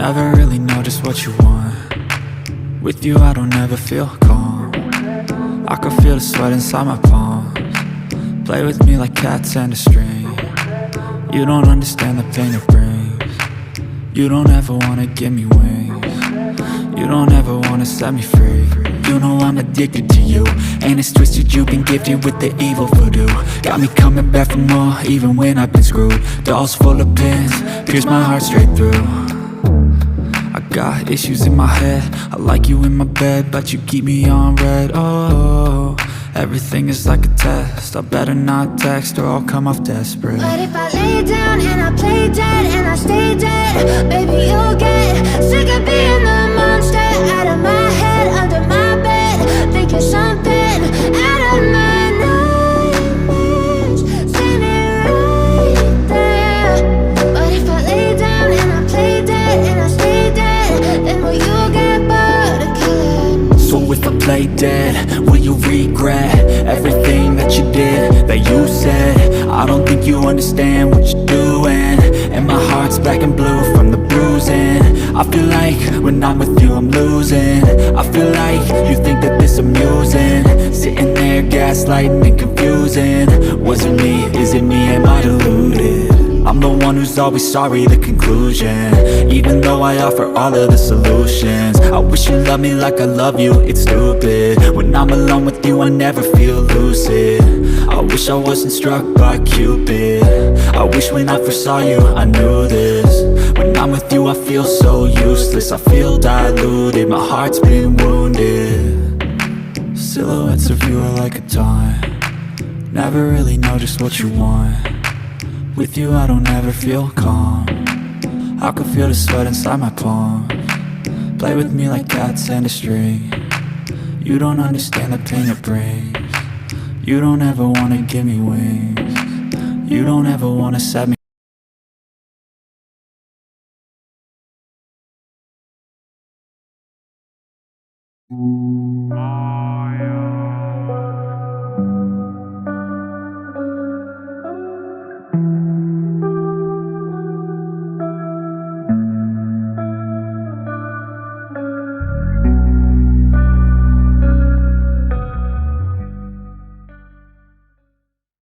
Never really know just what you want. With you I don't ever feel calm. I can feel the sweat inside my palms. Play with me like cats and a string. You don't understand the pain it brings. You don't ever wanna give me wings. You don't ever wanna set me free. You know I'm addicted to you, and it's twisted, you've been gifted with the evil voodoo. Got me coming back for more, even when I've been screwed. Dolls full of pins, pierce my heart straight through. I got issues in my head, I like you in my bed, but you keep me on red. Oh, everything is like a test, I better not text or I'll come off desperate. But if I lay down and I play dead and I stay dead, baby you'll get sick of being the monster out of my head, under my bed, thinking something out of my nightmares, standing right there. But if I lay down and I play dead and I stay dead, then will you get bored of killing? So if I play dead, will you regret everything that you did, that you said? I don't think you understand what you're doing, and my heart's black and blue from the bruising. I feel like when I'm with you I'm losing. I feel like you think that this amusing, sitting there gaslighting and confusing. Was it me? Is it me? Am I deluded? I'm the one who's always sorry, the conclusion, even though I offer all of the solutions. I wish you loved me like I love you, it's stupid. When I'm alone with you I never feel lucid. I wish I wasn't struck by Cupid. I wish when I first saw you I knew this. When I'm with you I feel so useless, I feel diluted, my heart's been wounded. Silhouettes of you are like a taunt. Never really know just what you want. With you I don't ever feel calm. I can feel the sweat inside my palms. Play with me like cats and a string. You don't understand the pain it brings. You don't ever wanna give me wings. You don't ever wanna set me